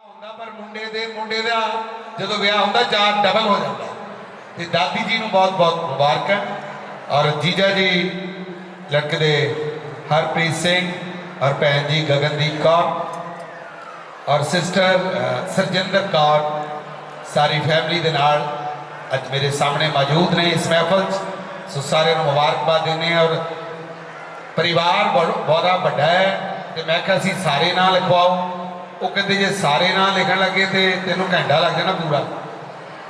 ਹੁੰਦਾ ਪਰ ਮੁੰਡੇ ਦਾ ਜਦੋਂ ਵਿਆਹ ਹੁੰਦਾ ਚਾਰ ਡਬਲ ਹੋ ਜਾਂਦਾ। ਤੇ ਦਾਦੀ ਜੀ ਨੂੰ ਬਹੁਤ ਬਹੁਤ ਮੁਬਾਰਕਾਂ ਔਰ ਜੀਜਾ ਜੀ ਲੜਕੇ ਦੇ ਹਰਪ੍ਰੀਤ ਸਿੰਘ ਔਰ ਭੈਣ ਜੀ ਗਗਨਦੀਪ ਕੌਰ ਔਰ ਸਿਸਟਰ ਸਰਜਿੰਦਰ ਕੌਰ ਸਾਰੀ ਫੈਮਿਲੀ ਦੇ ਨਾਲ ਅੱਜ ਮੇਰੇ ਸਾਹਮਣੇ ਮੌਜੂਦ ਨੇ ਇਸ ਮਹਿਫਲ 'ਚ। ਸੋ ਸਾਰਿਆਂ ਨੂੰ ਮੁਬਾਰਕਬਾਦ ਦਿੰਦੇ ਹਾਂ। ਔਰ ਪਰਿਵਾਰ ਬਹੁਤਾ ਵੱਡਾ ਹੈ ਤੇ ਮੈਂ ਕਿਹਾ ਅਸੀਂ ਸਾਰੇ ਨਾਂ ਲਿਖਵਾਓ। ਉਹ ਕਹਿੰਦੇ ਜੇ ਸਾਰੇ ਨਾਂ ਲਿਖਣ ਲੱਗੇ ਤੇ ਤੈਨੂੰ ਘੰਟਾ ਲੱਗ ਜਾਣਾ ਪੂਰਾ।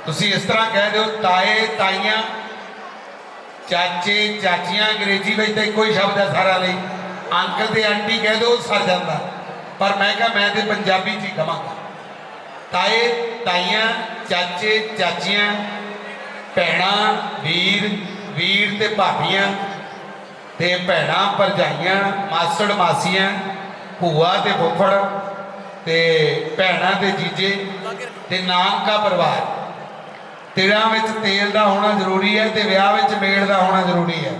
ਤੁਸੀਂ ਇਸ ਤਰ੍ਹਾਂ ਕਹਿ ਦਿਓ ਤਾਏ ਤਾਈਆਂ ਚਾਚੇ ਚਾਚੀਆਂ। ਅੰਗਰੇਜ਼ੀ ਵਿੱਚ ਤਾਂ ਇੱਕੋ ਹੀ ਸ਼ਬਦ ਹੈ ਸਾਰਿਆਂ ਲਈ। ਅੰਕਲ ਤੇ ਆਂਟੀ ਕਹਿ ਦਿਓ ਸਰ ਜਾਂਦਾ। ਪਰ ਮੈਂ ਕਿਹਾ ਮੈਂ ਤੇ ਪੰਜਾਬੀ 'ਚ ਹੀ ਕਹਾਂਗਾ ਤਾਏ ਤਾਈਆਂ ਚਾਚੇ ਚਾਚੀਆਂ ਭੈਣਾਂ ਵੀਰ ਤੇ ਭਾਬੀਆਂ ਤੇ ਭੈਣਾਂ ਭਰਜਾਈਆਂ ਮਾਸੜ ਮਾਸੀਆਂ ਭੂਆ ਤੇ ਫੁੱਫੜ ਤੇ ਭੈਣਾਂ ਤੇ ਜੀਜੇ ਤੇ ਨਾਨਕਾ ਪਰਿਵਾਰ। ਤਿਲਾਂ ਵਿੱਚ ਤੇਲ ਦਾ ਹੋਣਾ ਜ਼ਰੂਰੀ ਹੈ ਤੇ ਵਿਆਹ ਵਿੱਚ ਮੇਲ ਦਾ ਹੋਣਾ ਜ਼ਰੂਰੀ ਹੈ।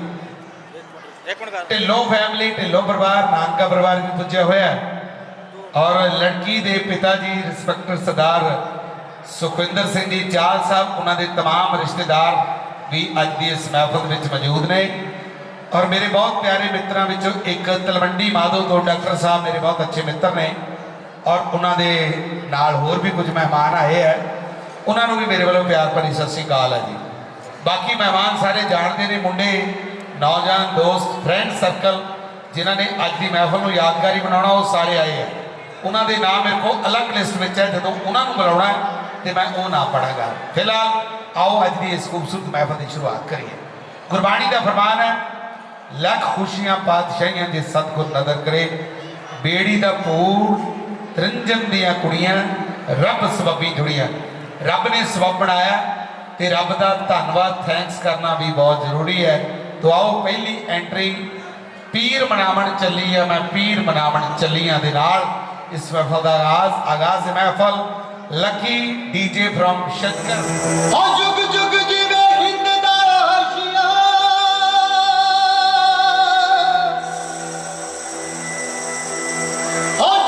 ਢਿੱਲੋਂ ਫੈਮਿਲੀ ਢਿੱਲੋਂ ਪਰਿਵਾਰ ਨਾਨਕਾ ਪਰਿਵਾਰ ਵੀ ਪੁੱਜਿਆ ਹੋਇਆ ਔਰ ਲੜਕੀ ਦੇ ਪਿਤਾ ਜੀ ਰਿਸਪੈਕਟਰ ਸਰਦਾਰ ਸੁਖਵਿੰਦਰ ਸਿੰਘ ਜੀ ਚਾਲ ਸਾਹਿਬ ਉਹਨਾਂ ਦੇ तमाम ਰਿਸ਼ਤੇਦਾਰ ਵੀ ਅੱਜ ਦੀ ਇਸ ਮਹਿਫਲ ਵਿੱਚ ਮੌਜੂਦ ਨੇ। ਔਰ ਮੇਰੇ ਬਹੁਤ ਪਿਆਰੇ ਮਿੱਤਰਾਂ ਵਿੱਚੋਂ ਇੱਕ ਤਲਵੰਡੀ ਮਾਧੋ ਤੋਂ ਡਾਕਟਰ ਸਾਹਿਬ ਮੇਰੇ ਬਹੁਤ ਅੱਛੇ ਮਿੱਤਰ ਨੇ ਔਰ ਉਹਨਾਂ ਦੇ ਨਾਲ ਹੋਰ ਵੀ ਕੁਝ ਮਹਿਮਾਨ ਆਏ ਹੈ। ਉਹਨਾਂ ਨੂੰ ਵੀ ਮੇਰੇ ਵੱਲੋਂ ਪਿਆਰ ਭਰੀ ਸਤਿ ਸ੍ਰੀ ਅਕਾਲ ਹੈ ਜੀ। ਬਾਕੀ ਮਹਿਮਾਨ ਸਾਰੇ ਜਾਣਦੇ ਨੇ ਮੁੰਡੇ ਨੌਜਵਾਨ ਦੋਸਤ ਫਰੈਂਡ ਸਰਕਲ ਜਿਨ੍ਹਾਂ ਨੇ ਅੱਜ ਦੀ ਮਹਿਫਲ ਨੂੰ ਯਾਦਗਾਰੀ ਬਣਾਉਣਾ ਉਹ ਸਾਰੇ ਆਏ ਹੈ। ਉਹਨਾਂ ਦੇ ਨਾਮ ਮੇਰੇ ਕੋਲ ਅਲੱਗ ਲਿਸਟ ਵਿੱਚ ਹੈ। ਜਦੋਂ ਉਹਨਾਂ ਨੂੰ ਬੁਲਾਉਣਾ ਤੇ ਮੈਂ ਉਹ ਨਾਮ ਪੜਾਂਗਾ। ਫਿਲਹਾਲ ਆਓ ਅੱਜ ਦੀ ਇਸ ਖੂਬਸੂਰਤ ਮਹਿਫਲ ਦੀ ਸ਼ੁਰੂਆਤ ਕਰੀਏ। ਗੁਰਬਾਣੀ ਦਾ ਫਰਮਾਨ ਹੈ ਲੱਖ ਖੁਸ਼ੀਆਂ ਪਾਤਸ਼ਾਹੀਆਂ ਜੇ ਸਤਿਗੁਰ ਨਦਰ ਕਰੇ ਬੇੜੀ ਦਾ ਭੂਰ ਤ੍ਰਿੰਜਨ ਦੀਆਂ ਕੁੜੀਆਂ ਰੱਬ ਸਬੱਬੀ ਜੁੜੀਆਂ। ਰੱਬ ਨੇ ਸਬੱਬ ਬਣਾਇਆ ਤੇ ਰੱਬ ਦਾ ਧੰਨਵਾਦ ਥੈਂਕਸ ਕਰਨਾ ਵੀ ਬਹੁਤ ਜ਼ਰੂਰੀ ਹੈ। तो आओ पहली एंट्री पीर मनावन चली है। मैं पीर मनावन चलिया दे नाल इस महफल का आगाज महफल लकी डीजे फ्रॉम शंकर। जुग जुग जीवे हिंद दा आशिया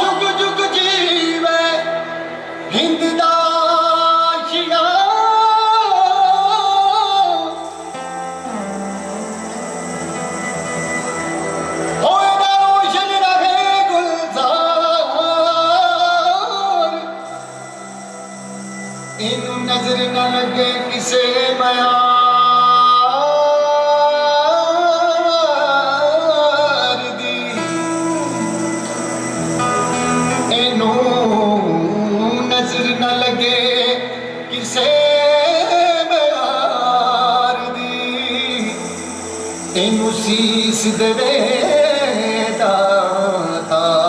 जुग जुग जीवे हिंद दा आशिया नजर न लगे किसे मयार दी इनू नजर न लगे किसे मयार दी इनू सीस देवे दातार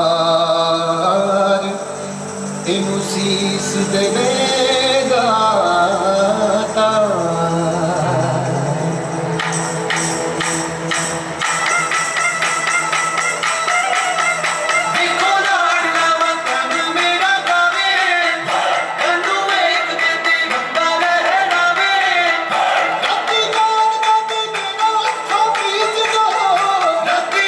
इनू सीस देवे Happy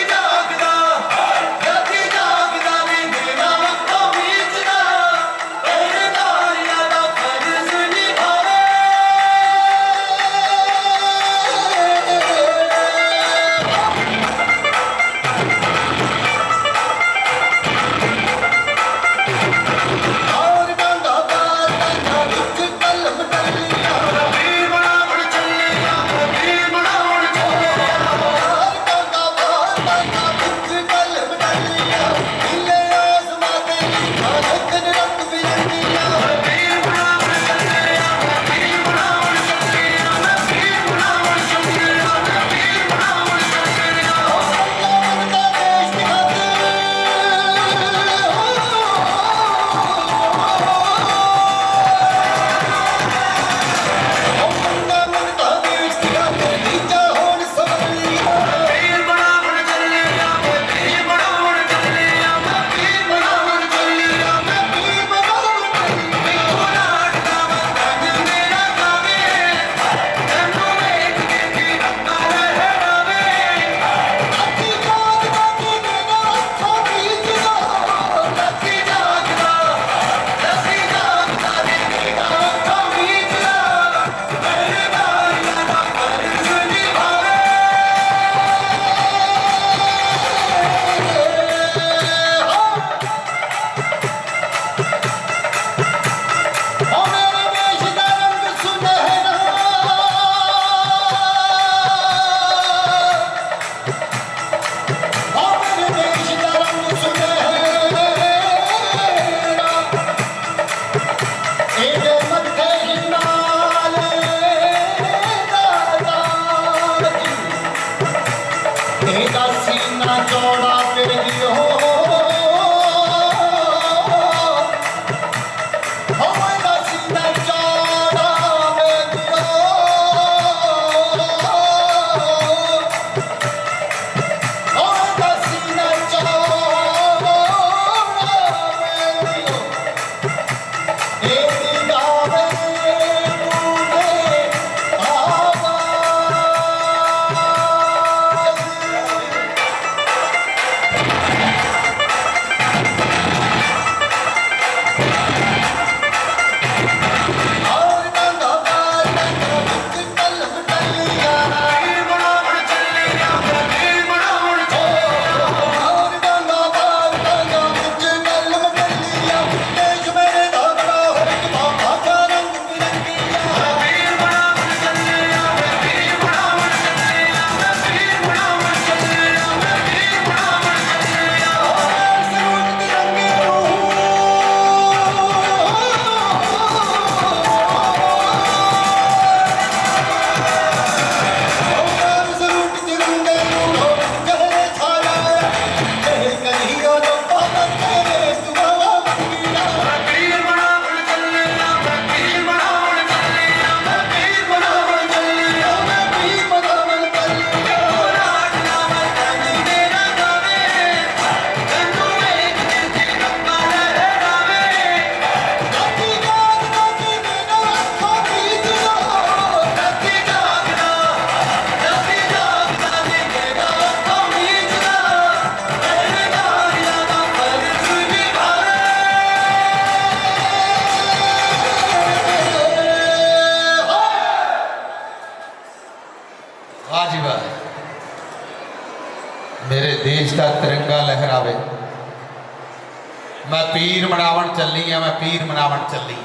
मैं पीर मनावन चली हाँ, मैं पीर मनावन चली।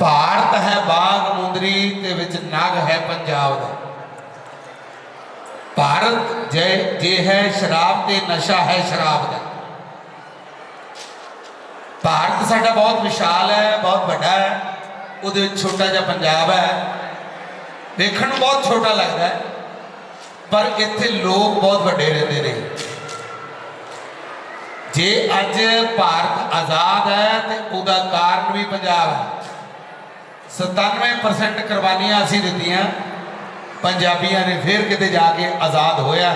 भारत है बाग मुंदरी ते विच नग है पंजाब दा। भारत जे है शराब ते नशा है शराब का। भारत साडा बहुत विशाल है, बहुत बड़ा है, उहदे विच छोटा जिहा पंजाब है, देखण नूं बहुत छोटा लगता है, पर इत्थे लोग बहुत वड्डे रहिंदे ने। जे अज भारत आज़ाद है तो उहदा कारण भी पंजाब है। 97% कुर्बानियां असीं दित्तियां, पंजाबियों ने फिर किते जाके आज़ाद होया।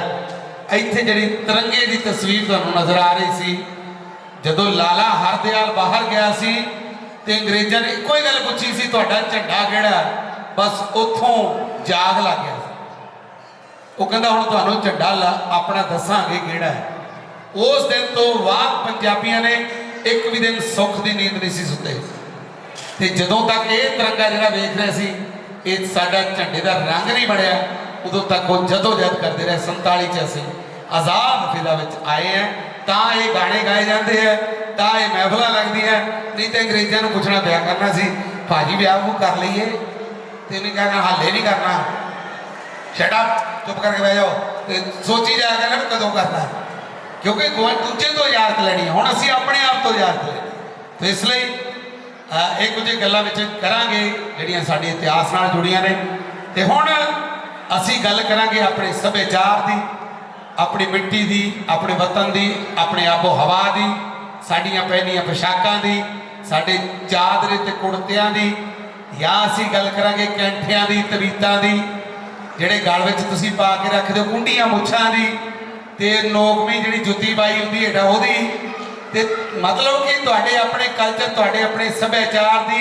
इत्थे जिहड़ी तिरंगे की तस्वीर तुहानूं नज़र आ रही सी, जदों लाला हरदयाल बाहर गया सी ते अंग्रेज़ां ने इक्को ही गल पुछी सी, तुहाडा झंडा किहड़ा? बस उत्थों जाग लग गया। वो कहंदा हुण तुहानूं झंडा अपना दसांगे किहड़ा है। उस दिन तो बाद पंजाबियों ने एक भी दिन सुख की नींद नहीं सी सुते। ते जदों तक ये तिरंगा जिहड़ा वेख रहे सी, ये साडा झंडे का रंग नहीं बढ़िया, उदों तक वो जदोजहद करते रहे। 47 च असीं आज़ाद फिदा विच आए हैं, तां ये गाने गाए जाते हैं, तां ये महफिल लगदी है। नहीं तो अंग्रेज़ों को पुछना पिया करना सी, भाजी ब्याह वो कर लीए, तो नहीं कहना हाले नहीं करना, शट अप, चुप करके बह जाओ, सोची जाया करना भी कदों करना, क्योंकि दूजे तो इजाजत लैनी है। हुण असीं अपने आप तो इजाजत लैनी, तो इसलिए एक कुछ गल्लां विच करांगे जिहड़ियां साडे इतिहास नाल जुड़ियां ने। ते हुण असीं गल करांगे अपने सभ्याचार दी, अपनी मिट्टी दी, अपने वतन दी, अपने आबो हवा दी, साडियां पहनियां पोशाकां दी, साडे चादरे ते कुड़तियां दी, या असीं गल करांगे कैंठियां दी, तवीतां दी, जिहड़े गल विच तुसीं पा के रखदे हो, कुंडियां मुछां दी, ते नोकवी जिहड़ी जुत्ती पाई हुंदी है ओहदी। ते मतलब कि तुहाडे अपने कल्चर, तुहाडे अपने सभ्याचार दी,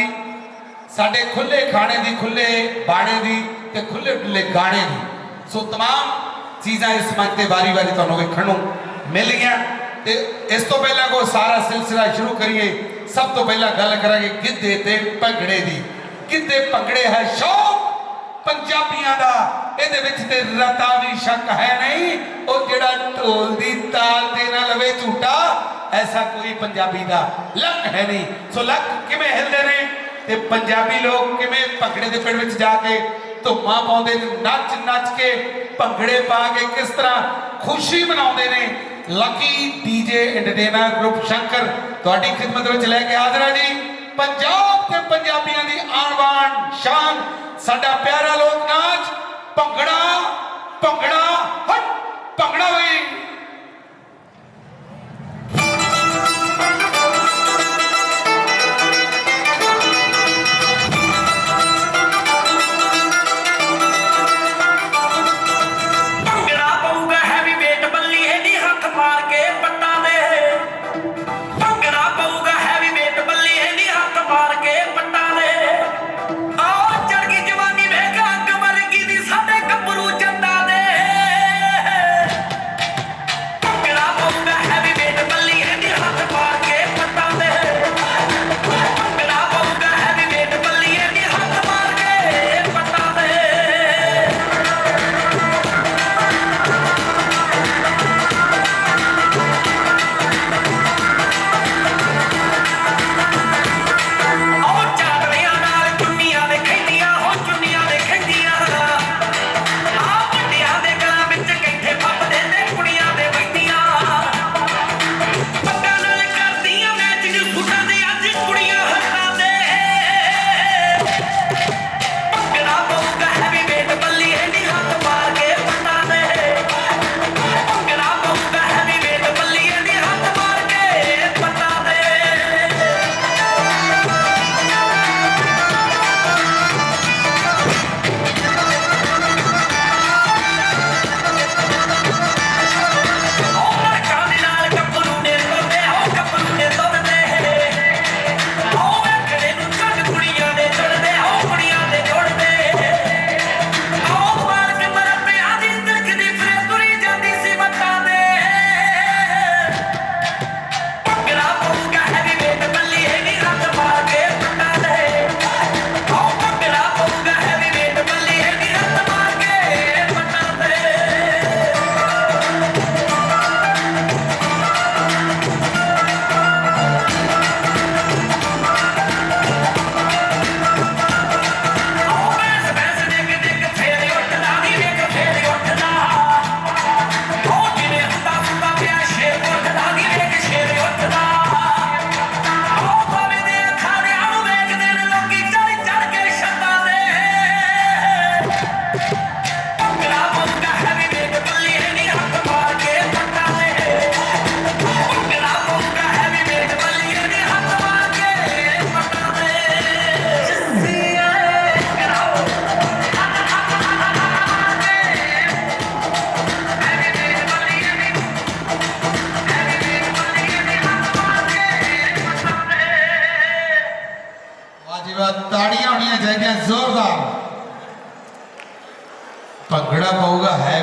साडे खुले खाने दी, खुले बाणे दी, ते खुले डुले गाने दी, सो तमाम चीज़ां इस मंच ते वारी वारी तुहानूं वेखण नूं मिल गईयां। ते इस तो पहला कोई सारा सिलसिला शुरू करिए। सब तो पहला गल करांगे गिद्धे ते भंगड़े दी। गिद्धे भंगड़े है शौक पंजाबियां दा, इहदे विच ते रता भी शक है नहीं। और जिहड़ा ढोल दी ताल ते ना लवे झूठा, ऐसा कोई पंजाबी दा लक है नहीं। सो लक किवें हिलदे ने ते पंजाबी लोग किवें भंगड़े दे पिंड विच जाके धुम्मां पाउंदे ने, नच नच के भंगड़े पा के किस तरह खुशी मनाउंदे ने। Lucky DJ entertainer group Shankar तुहाडी खिदमत विच लैके हाज़र है जी। पंजाब ते पंजाबियां दी आन बान शान, साडा प्यारा लोक नाच भंगड़ा। भंगड़ा हट भंगड़ा वी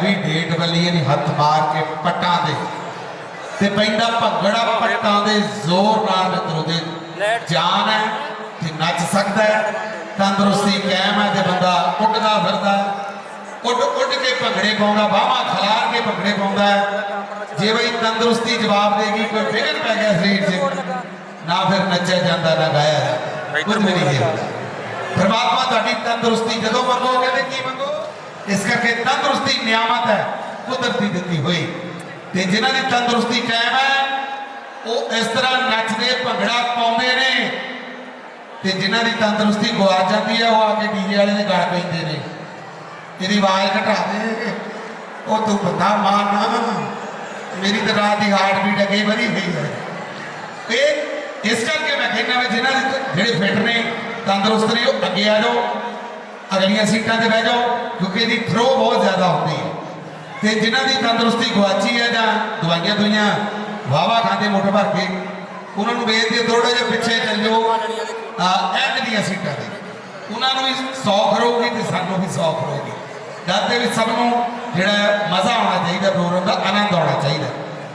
भी डेट वाली नहीं हथ मार के पट्टां दे ते पैंदा भंगड़ा पट्टां दे जोर नाल मित्रों दे जान है ते नच सकदा है तंदुरुस्ती कायम है ते बंदा उड़दा फिरदा उड़ उड़ के भंगड़े पाउंदा बाहां खलार के भंगड़े पाउंदा जे बई तंदुरुस्ती जवाब देगी कोई विघन पै गया शरीर से ना फिर नचा जाता ना गाया जाता कुछ भी नहीं है परमात्मा तुहाडी तंदुरुस्ती जदों मंगोगे ते की मंगो इस करके तंदुरुस्ती नियामत है कुदरती दी हुई ते जिन्हां दी तंदुरुस्ती कायम है वो इस तरह नचदे भंगड़ा पाउंदे ने ते जिन्हां दी तंदुरुस्ती गुआ जाती है वो आके डीजे वाले दे गल पैंदे ने तेरी आवाज घटा दे ओ तू बंदा मारना मेरी तो रात की हार्ट बीट अगे बढ़ी गई है ये इस करके मैं कहना वा जिन्हां दे जिहड़े फिट ने तंदुरुस्त ने वो अगे आ जाओ अगलियां सीटां ते बह जाओ क्योंकि इसकी थ्रो बहुत ज़्यादा होती है तो जिन्हों की तंदुरुस्ती गुआची है जां दवाइयां दुइयां वाहवा खाते मुठ भर के उन्होंने बेनती थोड़ा जिहा पिछे चल जाओ एंड दियां सीटां ते उन्होंने भी सौख रहूगी तो सानू भी सौख रहूगी गल ते भी सबनों जिहड़ा मज़ा आना चाहिए प्रोग्राम का आनंद आना चाहिए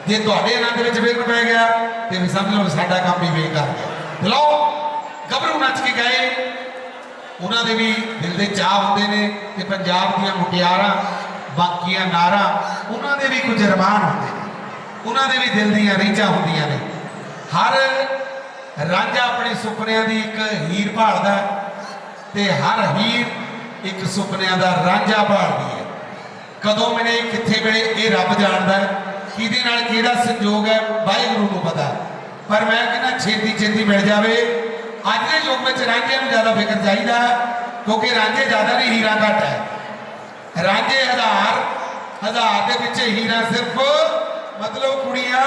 जे तुहाडे आनंद विच विघन पै गया तो भी समझ लो साडा काम भी बेकार गया लो गभरू नच के गए उन्होंने भी दिल के चाह होंगे ने कि पंजाब दियां मुटियारां बाकियां नारां उन्होंने भी कुछ रमान होंगे उन्होंने भी दिल दियां रीझां होंदियां ने हर रांझा अपने सुपनियां दी एक हीर भालदा ते हर हीर एक सुपनियां दा रांझा भालदी है कदों मिले कित्थे मिले ये रब जानदा है किहदे नाल किहदा संजोग है वाहिगुरू नूं पता पर मैं कहना छेती छेती मिल जावे अज के युग में रांझे में ज्यादा फिक्र चाहिए क्योंकि रांझे ज्यादा नहीं हीरा घट है रांझे हजार हजार के पिछे हीरा सिर्फ मतलब कुड़ियां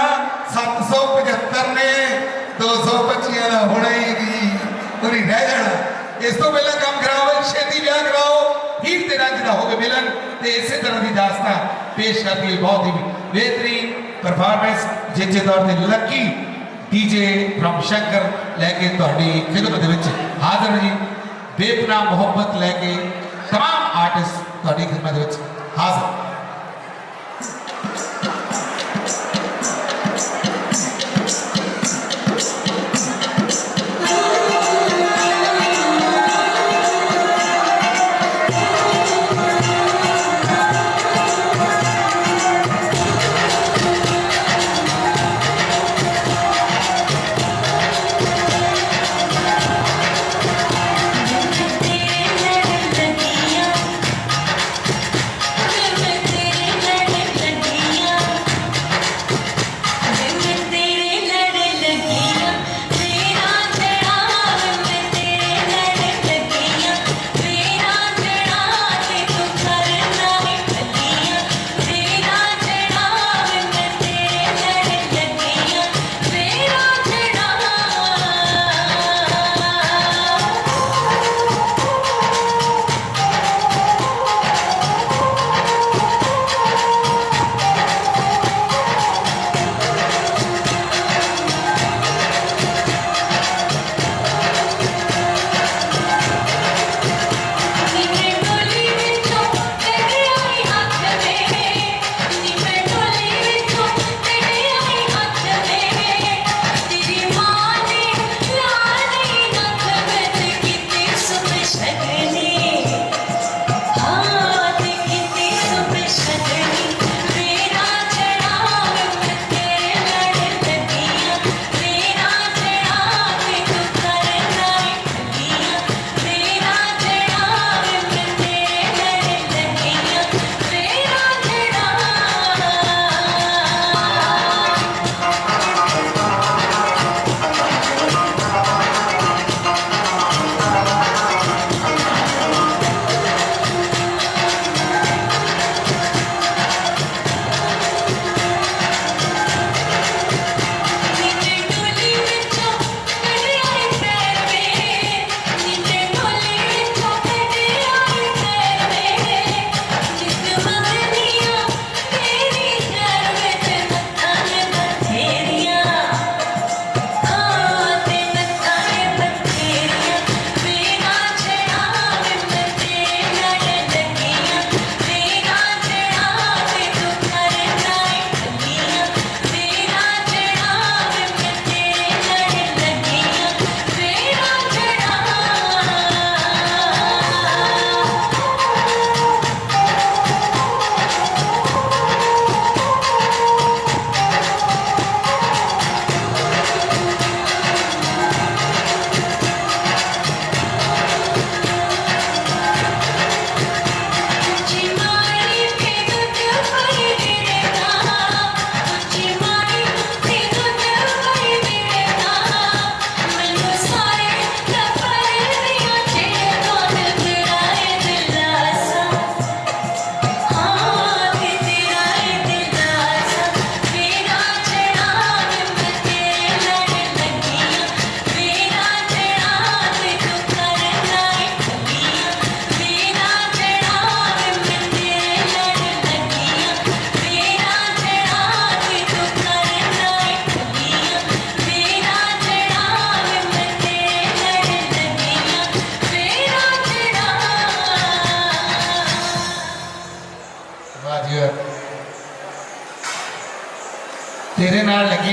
775 ने 225 का होना ही पूरी रह जाना इस तो पहले काम कराओ छेती ब्याह कराओ हीर ते रांझे का होवे मिलन ते इसे तरह की दास्तां पेश करती है बहुत ही बेहतरीन परफॉर्मेंस जिसके तौर पर लकी डीजे फ्रॉम शंकर लैके तुहाडी खिदमत विच हाज़र जी बेपनाह मोहब्बत लैके तमाम आर्टिस्ट तुहाडी खिदमत विच हाज़र तेरे नैन लगियां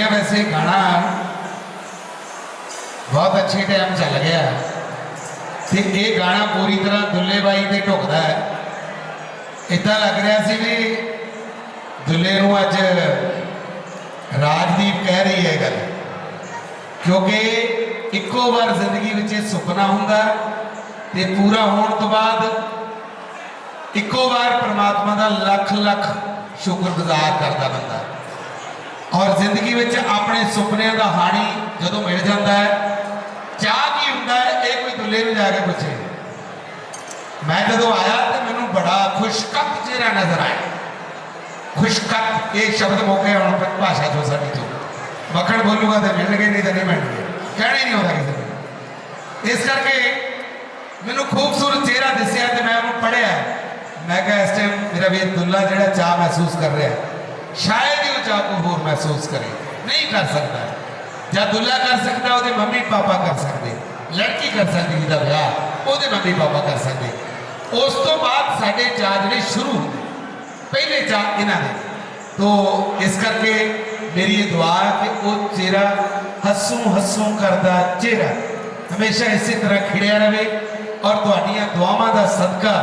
सुनिया वैसे गाना बहुत अच्छे टाइम चल गया ते ये गाना पूरी तरह दुल्ले बाई ते ढुकदा है। इतना लग रहा सी भी दुल्ले नूं अज राजदीप कह रही है गल, क्योंकि इक्को बार जिंदगी विच सुपना हुंदा ते पूरा होने तो बाद इक्को बार परमात्मा का लख लख शुक्रगुजार करता बंदा। और जिंदगी में अपने सुपनों का हानी जो मिल जाता है, चाह की होंगे ये कोई दुल्हे में जाके पूछे। मैं जो आया तो मैं बड़ा खुशकत चेहरा नजर आया। खुशकत ये शब्द मौके हम भाषा चो साड़ी चो मक्खण बोलूगा तो मिल गए, नहीं तो नहीं मिल गए, कहना ही नहीं होता किसी ने। इस करके मैनू खूबसूरत चेहरा दिसया तो मैं उन्होंने पढ़िया। मैं कहा इस टाइम मेरा भी दुल्ला जो चाह महसूस कर रहा है, शायद ही वो चाह को होर महसूस करे, नहीं कर सकता। जब दुल्ला कर सकता वो मम्मी पापा कर सकते, लड़की कर सकती जिसका ब्याह वो मम्मी पापा कर सकते। उस तो बाद साढ़े चाह जो शुरू होते पहले चाह इन्हों ने। तो इस करके मेरी ये दुआ है कि वो चेहरा हसूं हसूं करता चेहरा हमेशा इसी तरह खिड़िया रहे और तुहाडियां दुआवां दा सदका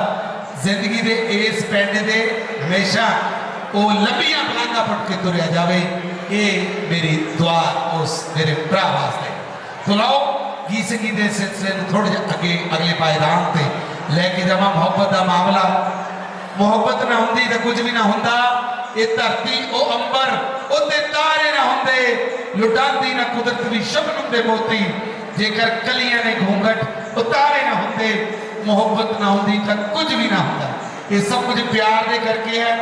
जिंदगी के इस पिंड दे हमेशा वो लंबियां पलांघा पुट के तुरया जाए। ये मेरी दुआ उस मेरे भरा वास्ते। तो लाओ गीत संगीत के सिलसिले में थोड़े अगे अगले पायदान से लैके जावा। मुहब्बत का मामला, मुहब्बत ना होंदी तो कुछ भी ना होंदा। ये धरती वो अंबर उत्ते तारे ना होंदे, लुटांदी ना कुदरत भी शबनम दे मोती। जेकर कलियां ने घूंघट उतारे ना होंदे, मुहब्बत ना होंदी तो कुछ भी ना होंदा। ये सब कुछ प्यार दे करके है।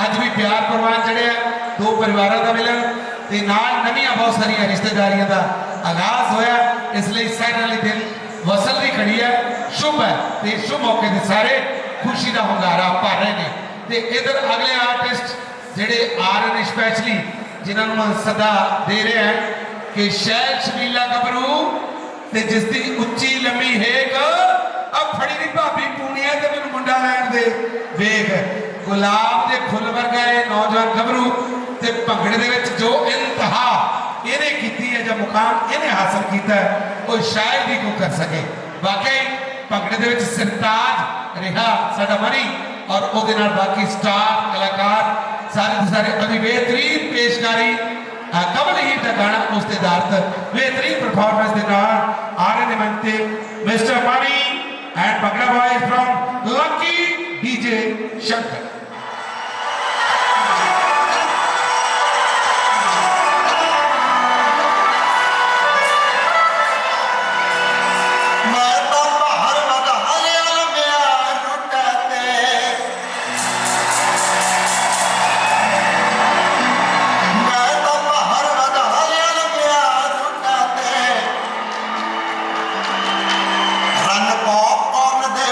अज भी प्यार परवान चढ़िया, दो परिवारों का मिलन ते नाल नवीं बहुत सारिया रिश्तेदारियों का आगाज होया। इसलिए साइड वाले दिन वसल भी खड़ी है, शुभ है। तो शुभ मौके से सारे खुशी का hungaरा भर रहे हैं। तो इधर अगले आर्टिस्ट जेडे आ रहे हैं स्पैशली, जिन्होंने सदा दे रहे हैं कि शैल शबीला गबरू ते जिसकी उच्ची लंबी हेक अब फड़ी नहीं भाभी पूनी है तो मैं मुंडा लैन दे वेख। गुलाब के फुल वर्गा है नौजवान गबरू ते भंगड़े दे विच जो इंतहा इन्हें की है, जो मुकाम इन्हें हासिल किया है वो शायद ही कोई कर सके। वाकई भंगड़े दे विच सिरताज रिहा साडा मनी और उहदे नाल बाकी स्टार कलाकार सारे के सारे अभी बेहतरीन पेशकारी कमल ही का गाना उसके दारत बेहतरीन परफॉर्मेंस के नाल आ रहे ने मनते mister money and bhangra boy from lucky DJ Shankar. Run pop on दे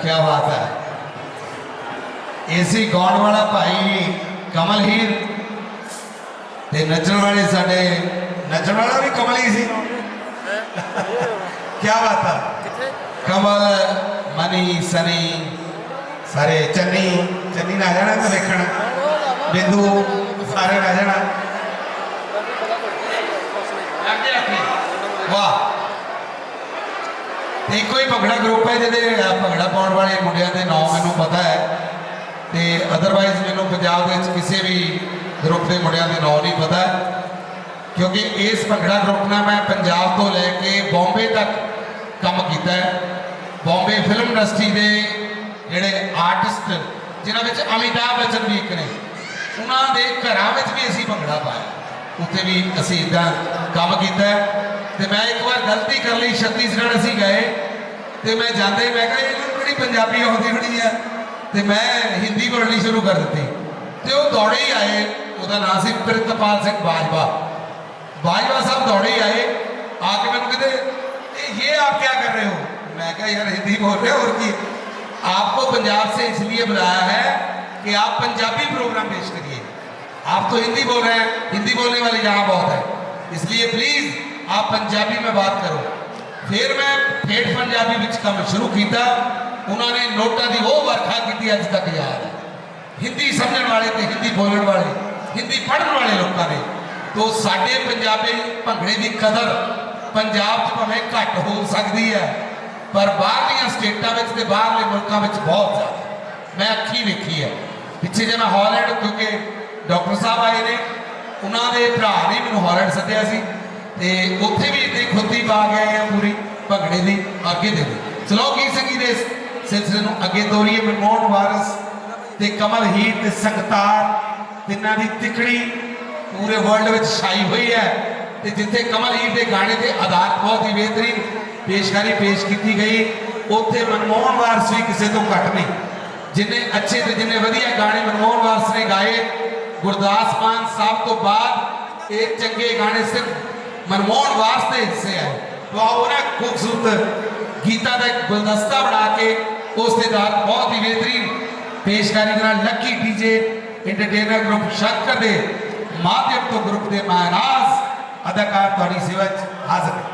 क्या बात है। इसी गाउन वाला भाई कमल हीर ते नचण वाले साडे नचण वाला भी कमल ही सी। क्या बात है। कमल मनी सनी सारे चन्नी चन्नी ना आ जाना तो देखण बिंदु सारे आ जाना। वाह एको ही भंगड़ा ग्रुप है जिहदे भंगड़ा पाउण वाले मुंडियां दे नाम मैनूं पता है ते अदरवाइज मैनूं पंजाब दे विच किसी भी ग्रुप के मुंडियां दे नाम नहीं पता क्योंकि इस भंगड़ा ग्रुप नाल मैं पंजाब तो लैके बॉम्बे तक काम किया है। बॉम्बे फिल्म इंडस्ट्री के जिहड़े आर्टिस्ट जिन्हां विच अमिताभ बच्चन भी एक ने उन्होंने घरां विच भी असीं भंगड़ा पाया उत्थे भी असीं इदां काम किया है। तो मैं एक बार गलती कर ली छत्तीसगढ़ असीं गए तो मैं जाते मैं कहा इन्हूं किहड़ी पंजाबी आउंदी होनी है तो मैं हिंदी बोलनी शुरू कर दी तो वो दौड़े ही आए। उसका नाम से प्रितपाल सिंह बाजवा। बाजवा साहब दौड़े ही आए आके मैंने कहते ये आप क्या कर रहे हो। मैं कहा यार हिंदी बोल रहे हो और की आपको पंजाब से इसलिए बुलाया है कि आप पंजाबी प्रोग्राम पेश करिए। आप तो हिंदी बोल रहे हैं हिंदी बोलने वाले यहाँ बहुत है इसलिए प्लीज़ आप पंजाबी में बात करो। फिर मैं ठेठ पंजाबी विच काम शुरू किया। उन्होंने नोटा की वो वर्खा की अज तक याद है। हिंदी समझने वाले तो हिंदी बोलने वाले हिंदी पढ़ने वाले लोगों ने तो साडे पंजाबी भंगड़े की कदर पंजाब च भावें घट हो सकती है पर बाहरलियां स्टेटां विच ते बाहरले मुल्कां विच बहुत ज़्यादा मैं अखी वेखी है। पिछे जे मैं हॉलैंड क्योंकि डॉक्टर साहब आए ने उन्होंने भरा ने मैनूं हॉलैंड सद्दिया सी ते उत्थे भी इतनी खुदी पा गए हैं पूरी भंगड़े की अगे दे चलो गीत संगीत के सिलसिले में अगे तोरीए। मनमोहन वारिस ते कमल हीर ते संगतार तिन्हां दी तिकड़ी पूरे वर्ल्ड में छाई हुई है ते जिथे कमल हीर के गाने के आधार बहुत ही बेहतरीन पेशकारी पेश की गई उत्थे मनमोहन वारिस भी किसी तो घट नहीं। जिन्हें अच्छे ते जिन्हें वधिया गाने मनमोहन वारिस ने गाए गुरदास मान साहब तो बाद एक चंगे गाने सिर्फ मनमोहन वारिस के हिस्से आए तो आओ ना खूबसूरत गीता का एक गुलदस्ता बना के उसके तहत बहुत ही बेहतरीन पेशकारी के lucky DJ entertainer group Shankar के माध्यम तो ग्रुप के महाराज अदाकार तुहाडी सेवा च हाजिर है।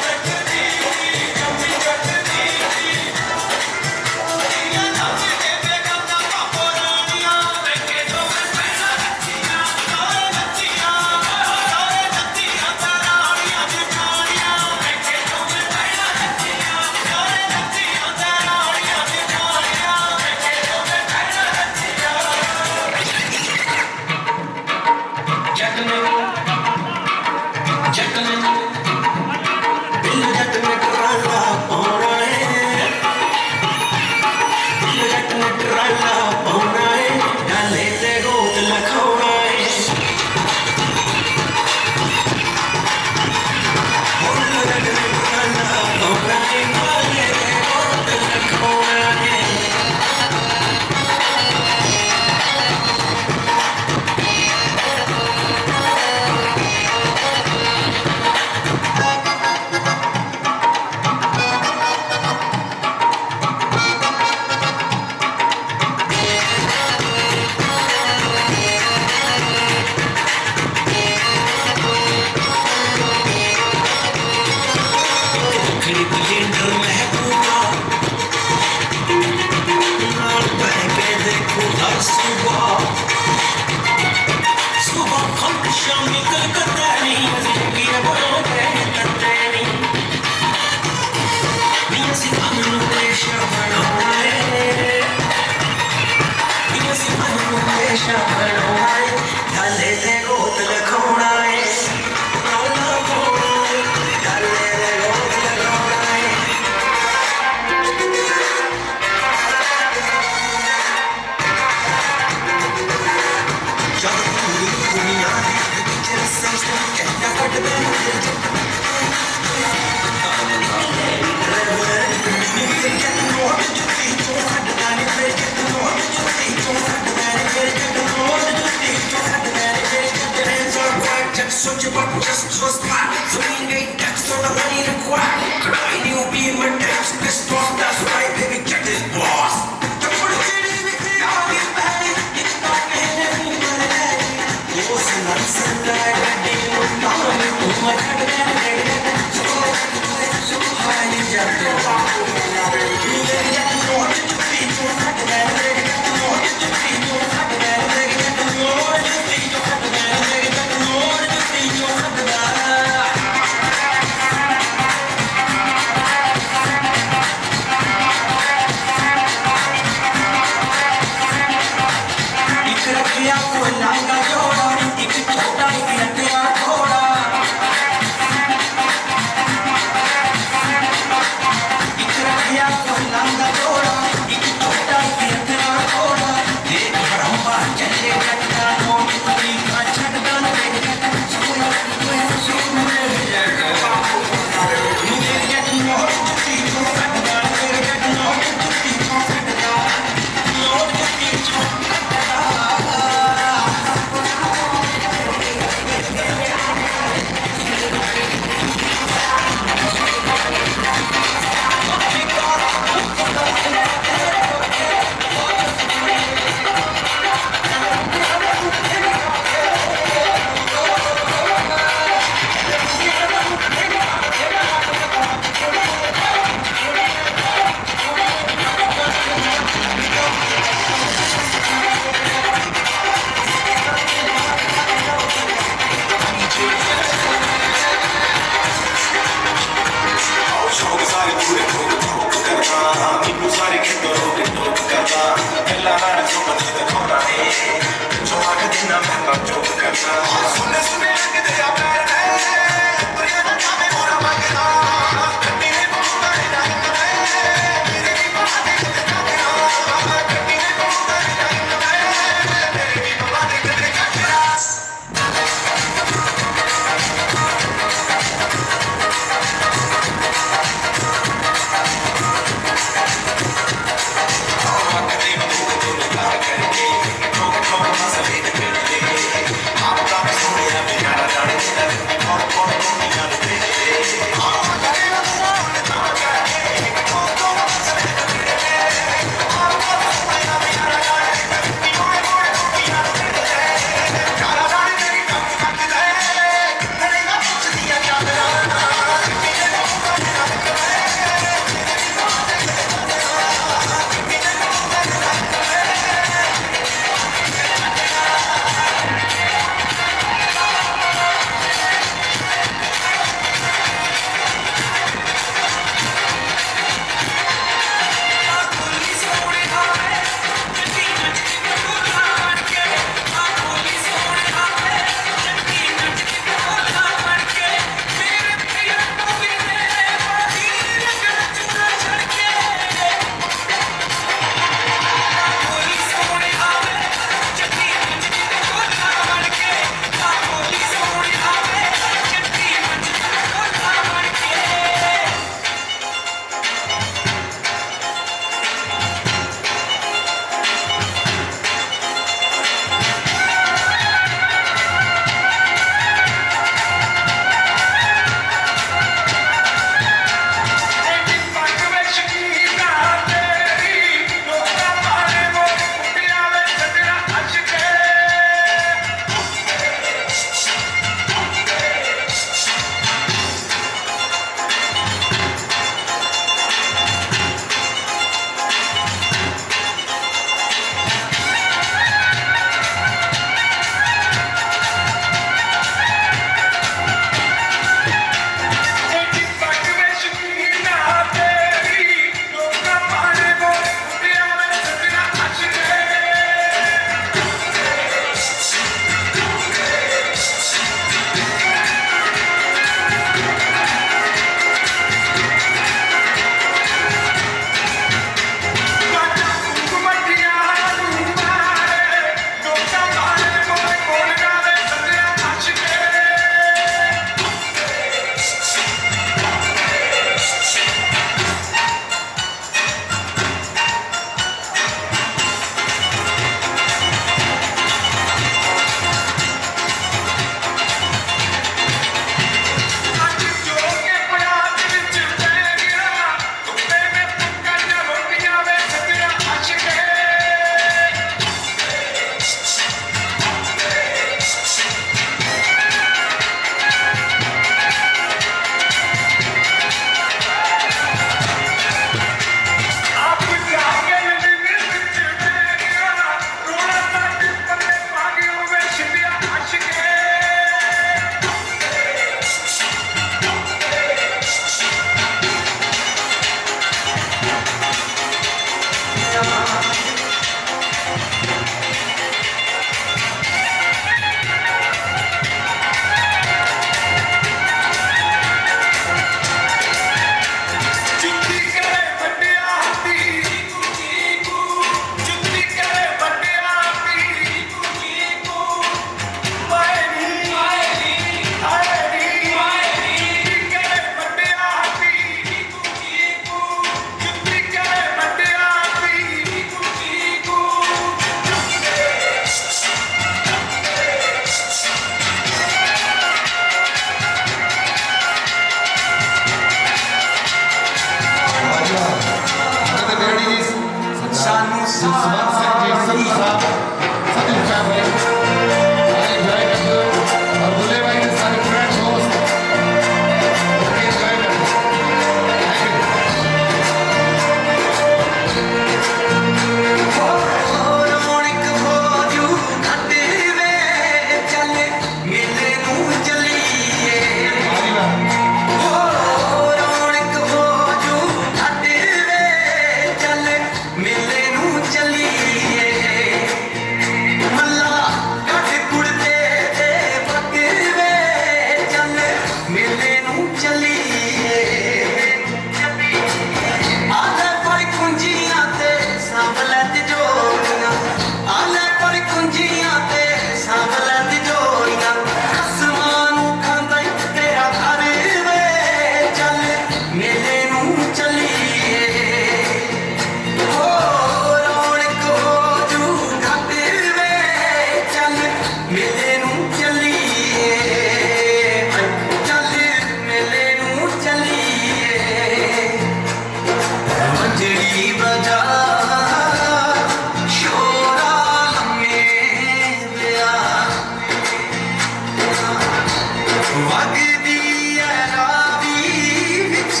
ਵਗਦੀ ਐ ਰਾਵੀ ਵਿੱਚ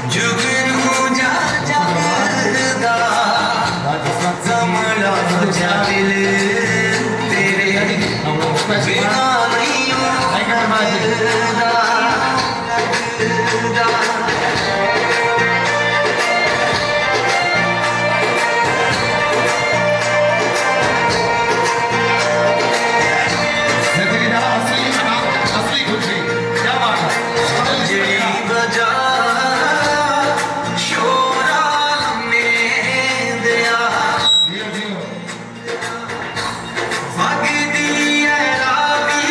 ਜੁਗਨੂ ਜਾ ਜਾਗਦਾ ਜ਼ਮੜਾ ਜਾ ਦਿਲ ਤੇਰੇ ਬਿਨਾ ਨਹੀਂ ਲੱਗਦਾ जिंदगी का असली आनंद, असली खुशी, क्या बात है। ਜਿਹੜੀ ਵਜਾ ਸ਼ੋਰਾ ਲੰਮੇ ਦਿਆ जियो जियो। ਵਗਦੀ ਐ ਰਾਵੀ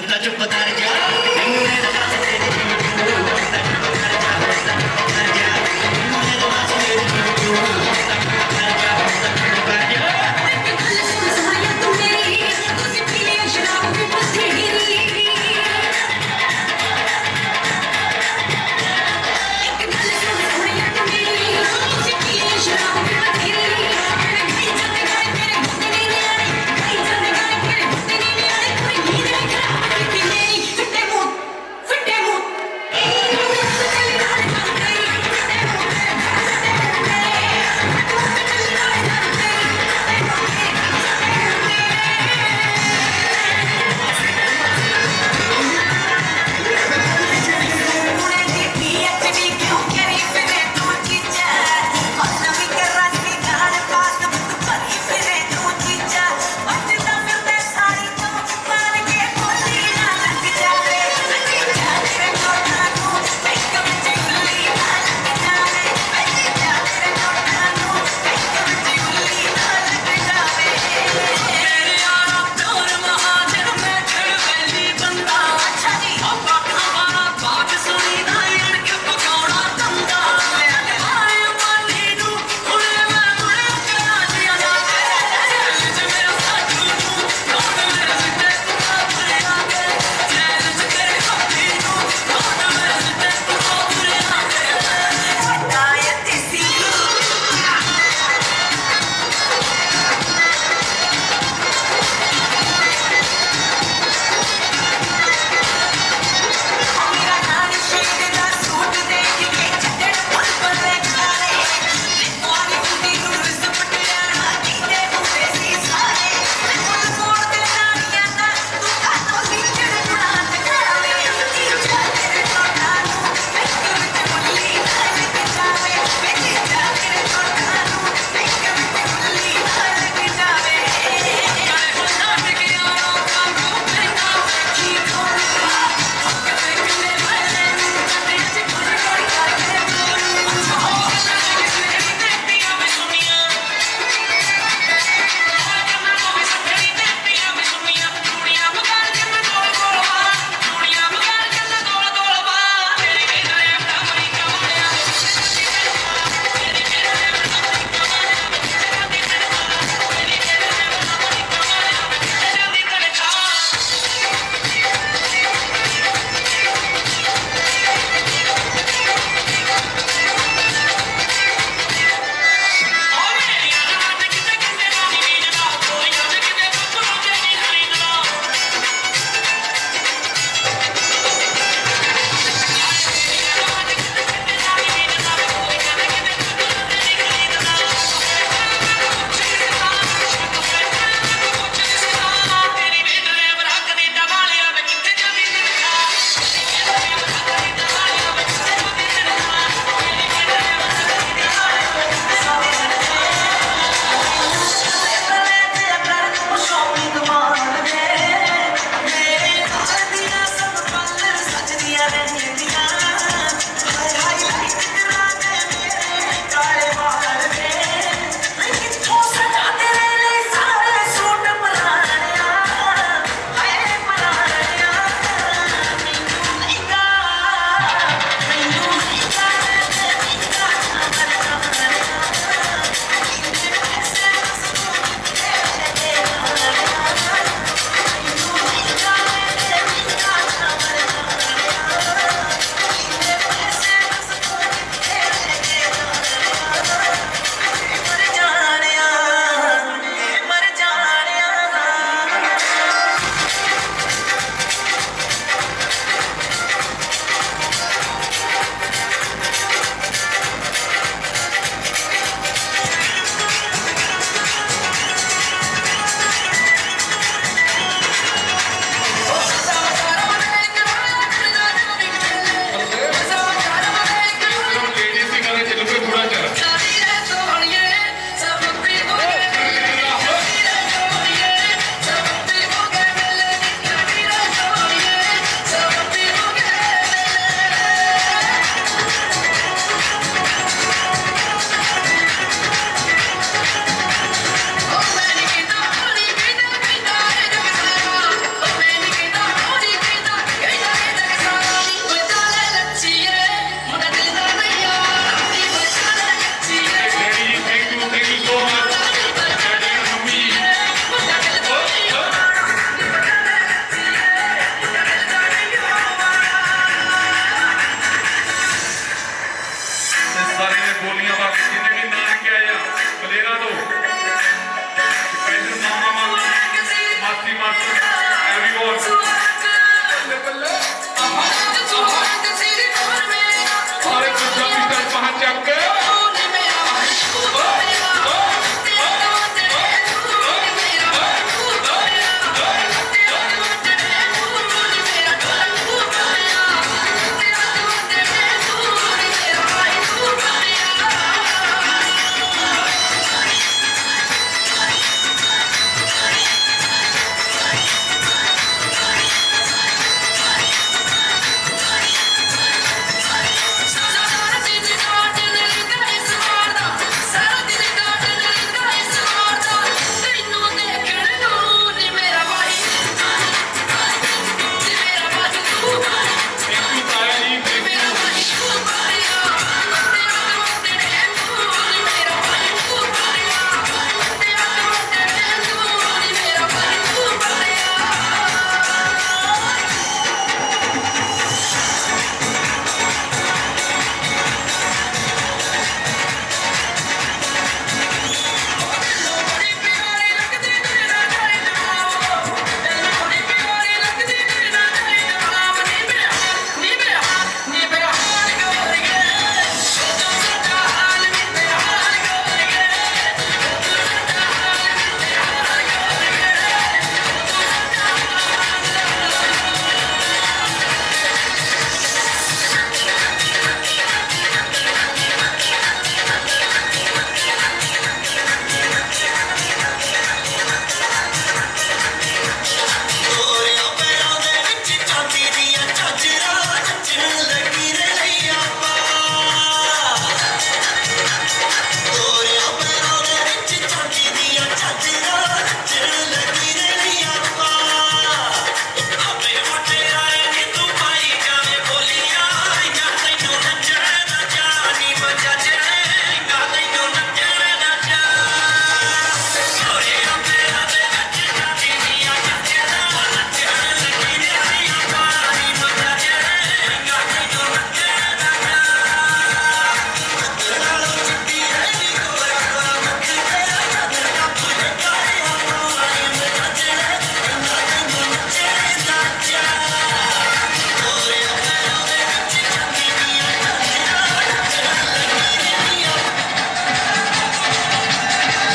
ਤਾਂ ਚੁੱਪ ਕਰ ਜਾ